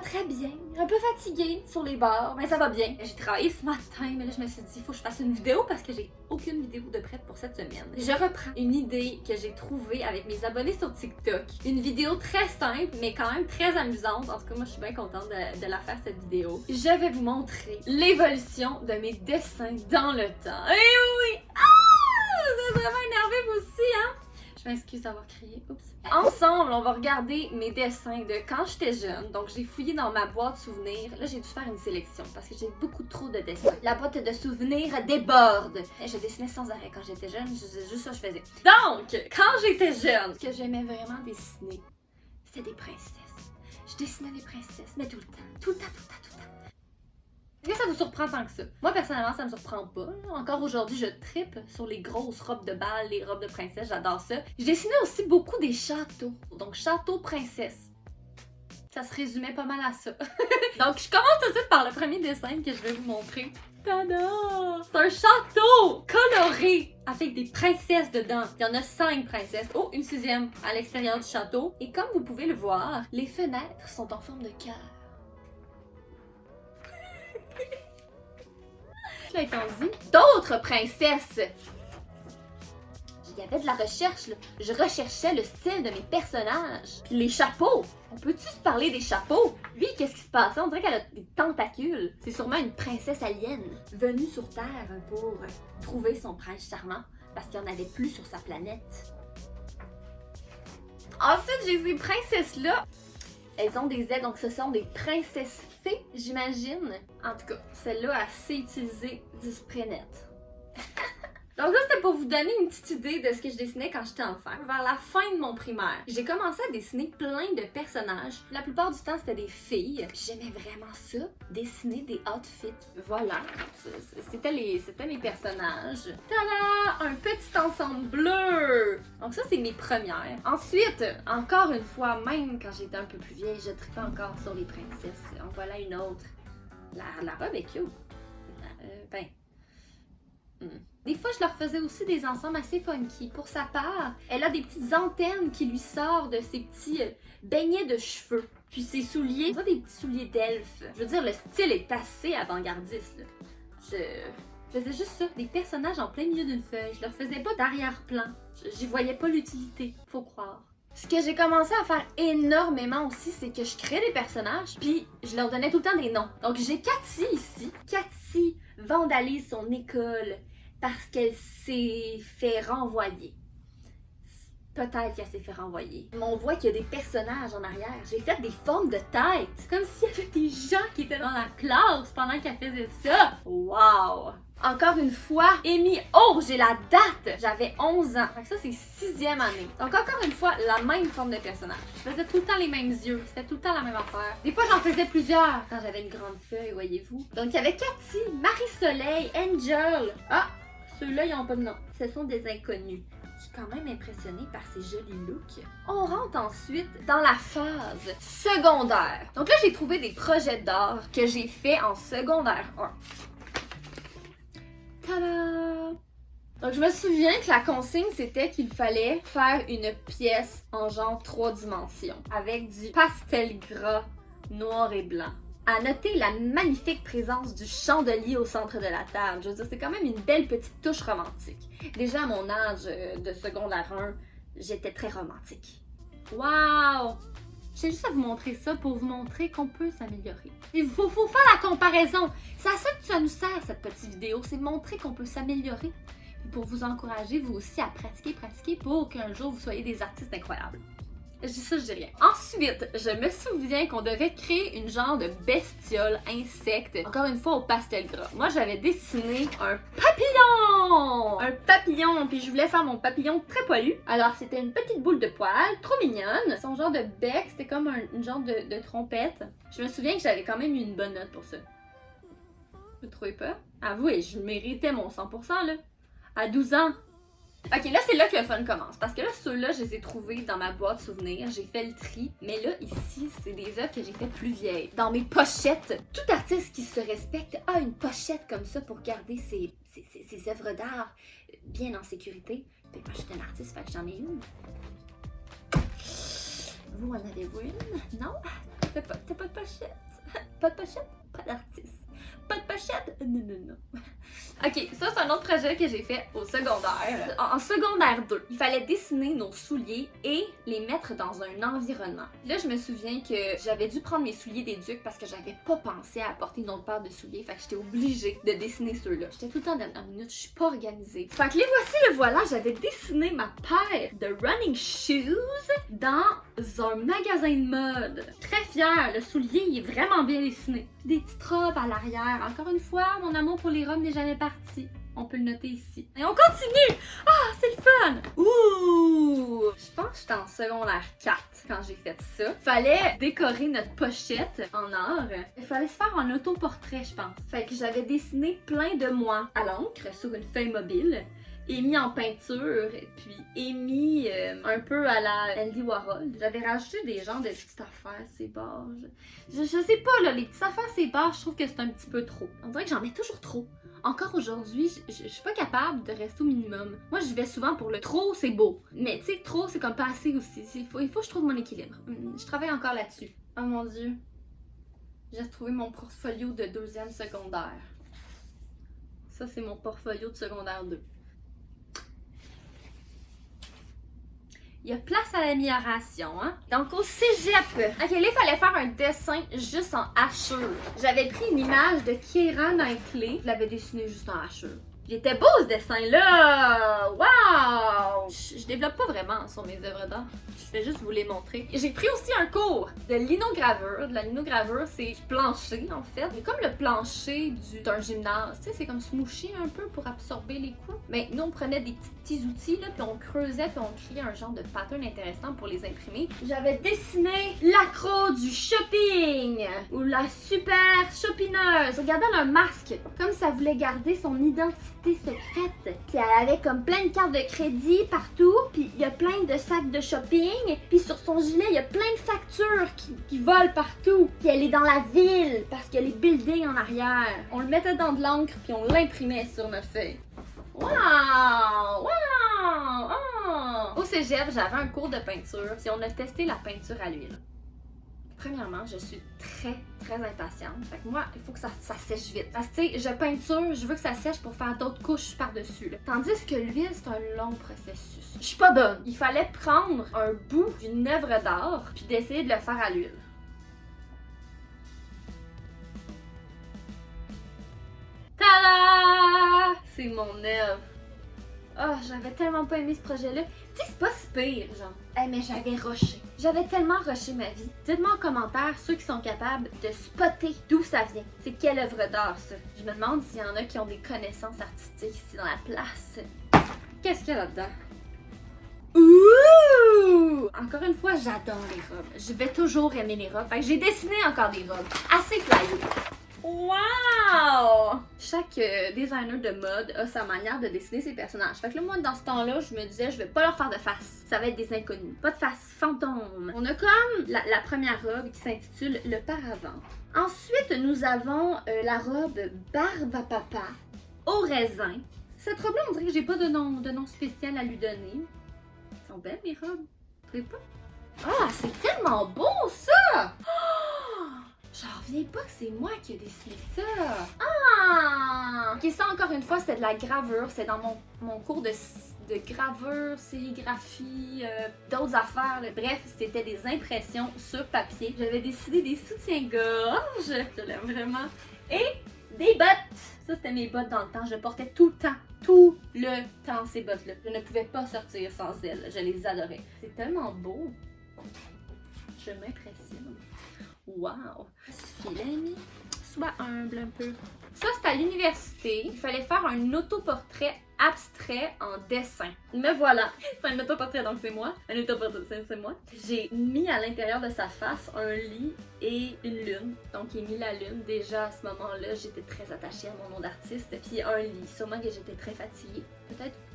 très bien. Un peu fatiguée sur les bords, mais ça va bien. J'ai travaillé ce matin, mais là je me suis dit, faut que je fasse une vidéo parce que j'ai aucune vidéo de prête pour cette semaine. Je reprends une idée que j'ai trouvée avec mes abonnés sur TikTok. Une vidéo très simple, mais quand même très amusante. En tout cas, moi je suis bien contente de la faire cette vidéo. Je vais vous montrer l'évolution de mes dessins dans le temps. Et oui! Vous êtes vraiment énervé vous aussi, hein? Je m'excuse d'avoir crié. Oups. Ensemble, on va regarder mes dessins de quand j'étais jeune. Donc, j'ai fouillé dans ma boîte souvenirs. Là, j'ai dû faire une sélection parce que j'ai beaucoup trop de dessins. La boîte de souvenirs déborde. Je dessinais sans arrêt quand j'étais jeune. C'est juste ça que je faisais. Donc, quand j'étais jeune, ce que j'aimais vraiment dessiner, c'était des princesses. Je dessinais des princesses, mais tout le temps. Tout le temps, tout le temps, tout le temps. Est-ce que ça vous surprend tant que ça? Moi, personnellement, ça me surprend pas. Encore aujourd'hui, je trippe sur les grosses robes de bal, les robes de princesse, j'adore ça. Je dessinais aussi beaucoup des châteaux. Donc, château princesse. Ça se résumait pas mal à ça. Donc, je commence tout de suite par le premier dessin que je vais vous montrer. Tada! C'est un château coloré avec des princesses dedans. Il y en a 5 princesses. Oh, une 6e à l'extérieur du château. Et comme vous pouvez le voir, les fenêtres sont en forme de cœur. Étant dit, d'autres princesses. Il y avait de la recherche, là. Je recherchais le style de mes personnages. Puis les chapeaux. On peut-tu se parler des chapeaux? Oui, qu'est-ce qui se passe? On dirait qu'elle a des tentacules. C'est sûrement une princesse alien venue sur Terre pour trouver son prince charmant parce qu'il n'y en avait plus sur sa planète. Ensuite, j'ai ces princesses-là. Elles ont des ailes, donc ce sont des princesses fées, j'imagine. En tout cas, celle-là a assez utilisé du spray net. Donc là, c'était pour vous donner une petite idée de ce que je dessinais quand j'étais enfant. Vers la fin de mon primaire, j'ai commencé à dessiner plein de personnages. La plupart du temps, c'était des filles. J'aimais vraiment ça, dessiner des outfits. Voilà, c'était mes personnages. Tada! Un petit ensemble bleu! Donc ça, c'est mes premières. Ensuite, encore une fois, même quand j'étais un peu plus vieille, je tripais encore sur les princesses. En voilà une autre. La robe est cute. Des fois, je leur faisais aussi des ensembles assez funky. Pour sa part, elle a des petites antennes qui lui sortent de ses petits beignets de cheveux. Puis ses souliers, on voit des petits souliers d'elfe. Je veux dire, le style est assez avant-gardiste, là. Je faisais juste ça, des personnages en plein milieu d'une feuille. Je leur faisais pas d'arrière-plan. J'y voyais pas l'utilité, faut croire. Ce que j'ai commencé à faire énormément aussi, c'est que je créais des personnages, puis je leur donnais tout le temps des noms. Donc j'ai Cathy ici. Cathy vandalise son école parce qu'elle s'est fait renvoyer. Peut-être qu'elle s'est fait renvoyer. Mais on voit qu'il y a des personnages en arrière. J'ai fait des formes de tête. Comme s'il y avait des gens qui étaient dans la classe pendant qu'elle faisait ça. Wow! Encore une fois, Amy, oh, j'ai la date! J'avais 11 ans. Donc ça, c'est 6e année. Donc encore une fois, la même forme de personnage. Je faisais tout le temps les mêmes yeux. C'était tout le temps la même affaire. Des fois, j'en faisais plusieurs quand j'avais une grande feuille, voyez-vous. Donc il y avait Cathy, Marie-Soleil, Angel. Ah! Ceux-là, ils n'ont pas de nom. Ce sont des inconnus. Je suis quand même impressionnée par ces jolis looks. On rentre ensuite dans la phase secondaire. Donc là, j'ai trouvé des projets d'art que j'ai fait en secondaire 1. Tada! Donc je me souviens que la consigne, c'était qu'il fallait faire une pièce en genre 3 dimensions avec du pastel gras noir et blanc. À noter la magnifique présence du chandelier au centre de la table. Je veux dire, c'est quand même une belle petite touche romantique. Déjà à mon âge de secondaire 1, j'étais très romantique. Waouh! J'ai juste à vous montrer ça pour vous montrer qu'on peut s'améliorer. Il faut faire la comparaison. C'est à ça que ça nous sert, cette petite vidéo. C'est montrer qu'on peut s'améliorer. Et pour vous encourager, vous aussi, à pratiquer pour qu'un jour, vous soyez des artistes incroyables. Je dis ça, je dis rien. Ensuite, je me souviens qu'on devait créer une genre de bestiole, insecte, encore une fois au pastel gras. Moi, j'avais dessiné un papillon! Un papillon, puis je voulais faire mon papillon très poilu. Alors, c'était une petite boule de poils, trop mignonne. Son genre de bec, c'était comme une genre de trompette. Je me souviens que j'avais quand même eu une bonne note pour ça. Vous trouvez pas? Avouez, je méritais mon 100% là. À 12 ans. Ok, là, c'est là que le fun commence. Parce que là, ceux-là, je les ai trouvés dans ma boîte souvenirs. J'ai fait le tri. Mais là, ici, c'est des œuvres que j'ai fait plus vieilles. Dans mes pochettes. Tout artiste qui se respecte a une pochette comme ça pour garder ses œuvres d'art bien en sécurité. Puis moi, je suis un artiste, fait que j'en ai une. Vous en avez-vous une? Non? T'as pas de pochette? Pas de pochette? Pas d'artiste. Pas de pochette? Non. Ok, ça c'est un autre projet que j'ai fait au secondaire. En secondaire 2, il fallait dessiner nos souliers et les mettre dans un environnement. Là, je me souviens que j'avais dû prendre mes souliers d'éduc parce que j'avais pas pensé à apporter une autre paire de souliers. Fait que j'étais obligée de dessiner ceux-là. J'étais tout le temps à la dernière minute, je suis pas organisée. Fait que les voici, le voilà, j'avais dessiné ma paire de running shoes dans un magasin de mode. Très fière, le soulier il est vraiment bien dessiné. Des petites robes à l'arrière. Encore une fois, mon amour pour les robes n'est jamais parti. On peut le noter ici. Et on continue! Ah, c'est le fun! Ouh! Je pense que j'étais en secondaire 4 quand j'ai fait ça. Fallait décorer notre pochette en or. Il fallait se faire un autoportrait, je pense. Fait que j'avais dessiné plein de moi à l'encre sur une feuille mobile. Émis en peinture, puis émis un peu à la Andy Warhol. J'avais rajouté des genres de petites affaires, ces barres. Je sais pas, là, les petites affaires, ces barres, je trouve que c'est un petit peu trop. On dirait que j'en mets toujours trop. Encore aujourd'hui, je suis pas capable de rester au minimum. Moi, je vais souvent pour le trop, c'est beau. Mais tu sais, trop, c'est comme pas assez aussi. Il faut que je trouve mon équilibre. Je travaille encore là-dessus. Oh mon Dieu. J'ai retrouvé mon portfolio de 2e secondaire. Ça, c'est mon portfolio de secondaire 2. Il y a place à l'amélioration, hein? Donc, au cégep, ok, là, il fallait faire un dessin juste en hachure. J'avais pris une image de Keira Knightley. Je l'avais dessiné juste en hachure. Il était beau, ce dessin-là! Waouh! Je développe pas vraiment sur mes œuvres d'art. Je vais juste vous les montrer. J'ai pris aussi un cours de linogravure. De la linogravure, c'est du plancher, en fait. C'est comme le plancher d'un gymnase. Tu sais, c'est comme smooshy un peu pour absorber les coups. Mais nous, on prenait des petits outils, là, puis on creusait, puis on créait un genre de pattern intéressant pour les imprimer. J'avais dessiné l'accro du shopping! Ou la super shopineuse. Regardez un masque. Comme ça voulait garder son identité secrète. Puis elle avait comme plein de cartes de crédit partout, puis il y a plein de sacs de shopping, puis sur son gilet, il y a plein de factures qui volent partout. Puis elle est dans la ville, parce qu'il y a les buildings en arrière. On le mettait dans de l'encre, puis on l'imprimait sur notre feuille. Wow! Wow! Oh! Au cégep, j'avais un cours de peinture, puis on a testé la peinture à l'huile. Premièrement, je suis très impatiente. Fait que moi, il faut que ça sèche vite. Parce que, tu sais, je peinture, je veux que ça sèche pour faire d'autres couches par-dessus. Tandis que l'huile, c'est un long processus. Je suis pas bonne. Il fallait prendre un bout d'une œuvre d'art puis d'essayer de le faire à l'huile. Tada! C'est mon œuvre. Oh, j'avais tellement pas aimé ce projet-là. Tu sais, c'est pas si pire, genre. Hey, mais j'avais rushé. J'avais tellement rushé ma vie. Dites-moi en commentaire ceux qui sont capables de spotter d'où ça vient. C'est quelle œuvre d'art, ça? Je me demande s'il y en a qui ont des connaissances artistiques ici dans la place. Qu'est-ce qu'il y a là-dedans? Ouh! Encore une fois, j'adore les robes. Je vais toujours aimer les robes. Fait que j'ai dessiné encore des robes. Assez flyées. Wow! Chaque designer de mode a sa manière de dessiner ses personnages. Fait que là, moi, dans ce temps-là, je me disais, je vais pas leur faire de face. Ça va être des inconnus. Pas de face fantôme. On a comme la première robe qui s'intitule Le Paravent. Ensuite, nous avons la robe Barbe à Papa au raisin. Cette robe-là, on dirait que j'ai pas de nom spécial à lui donner. Elles sont belles, mes robes. Vous trouvez pas? Ah, c'est tellement beau, ça! Oh! J'en reviens pas que c'est moi qui ai dessiné ça. Ah! Ok, ça encore une fois, c'était de la gravure. C'est dans mon cours de gravure, sérigraphie, d'autres affaires. Bref, c'était des impressions sur papier. J'avais dessiné des soutiens-gorge. Je l'aime vraiment. Et des bottes. Ça, c'était mes bottes dans le temps. Je portais tout le temps ces bottes-là. Je ne pouvais pas sortir sans elles. Je les adorais. C'est tellement beau. Je m'impressionne. Wow! Suffit, sois humble un peu. Ça, c'est à l'université. Il fallait faire un autoportrait abstrait en dessin. Me voilà. C'est un autoportrait, donc c'est moi. Un autoportrait, c'est moi. J'ai mis à l'intérieur de sa face un lit et une lune. Donc, j'ai mis la lune. Déjà, à ce moment-là, j'étais très attachée à mon nom d'artiste. Puis un lit. Sûrement que j'étais très fatiguée.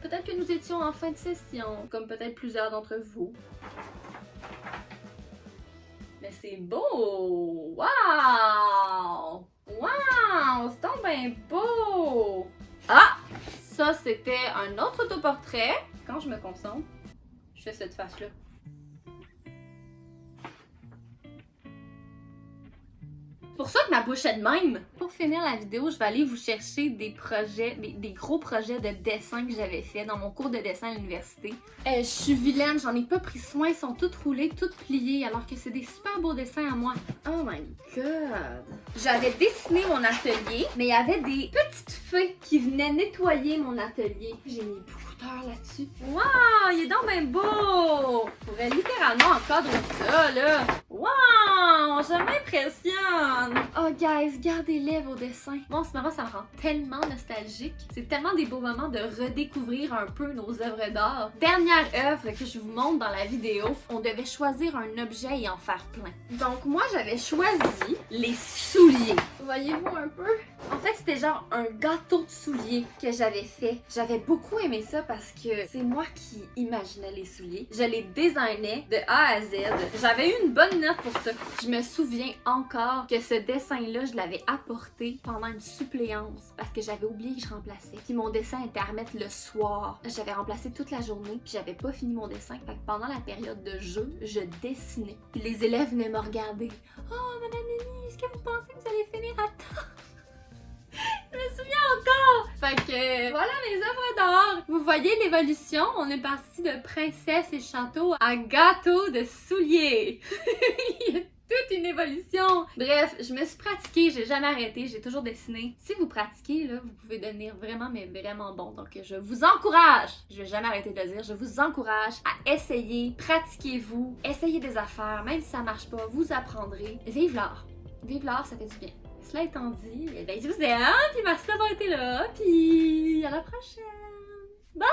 Peut-être que nous étions en fin de session, comme peut-être plusieurs d'entre vous. Mais c'est beau! Wow! Wow! C'est donc bien beau! Ah! Ça, c'était un autre autoportrait. Quand je me concentre, je fais cette face-là. pour ça que ma bouche est de même. Pour finir la vidéo, je vais aller vous chercher des projets, des gros projets de dessin que j'avais fait dans mon cours de dessin à l'université. Je suis vilaine, j'en ai pas pris soin, ils sont tous roulés, tous pliés, alors que c'est des super beaux dessins à moi. Oh my god! J'avais dessiné mon atelier, mais il y avait des petites fées qui venaient nettoyer mon atelier. J'ai mis beaucoup d'heures là-dessus. Wow! Il est donc bien beau! Je pourrais littéralement encadrer ça, là. Wow! Je m'impressionne! Oh guys, gardez-les vos dessins. Moi en ce moment, ça me rend tellement nostalgique. C'est tellement des beaux moments de redécouvrir un peu nos œuvres d'art. Dernière œuvre que je vous montre dans la vidéo, on devait choisir un objet et en faire plein. Donc moi, j'avais choisi les souliers. Voyez-vous un peu? En fait, c'était genre un gâteau de souliers que j'avais fait. J'avais beaucoup aimé ça parce que c'est moi qui imaginais les souliers. Je les designais de A à Z. J'avais eu une bonne note pour ça. Je me souviens encore que ce dessin-là, je l'avais apporté pendant une suppléance parce que j'avais oublié que je remplaçais. Puis mon dessin était à remettre le soir. J'avais remplacé toute la journée puis j'avais pas fini mon dessin. Fait que pendant la période de jeu, je dessinais. Puis les élèves venaient me regarder. Oh, Madame Mimi, est-ce que vous pensez que vous allez finir à temps? Je me souviens encore! Fait que voilà mes œuvres d'art! Vous voyez l'évolution? On est parti de princesse et château à gâteau de souliers! Il y a toute une évolution! Bref, je me suis pratiquée, j'ai jamais arrêté, j'ai toujours dessiné. Si vous pratiquez, là, vous pouvez devenir vraiment, mais vraiment bon. Donc je vous encourage, je vais jamais arrêter de le dire, je vous encourage à essayer, pratiquez-vous, essayez des affaires, même si ça marche pas, vous apprendrez. Vive l'art! Vive l'art, ça fait du bien. Cela étant dit, eh bien, je vous aime, puis merci d'avoir été là, puis à la prochaine! Bye!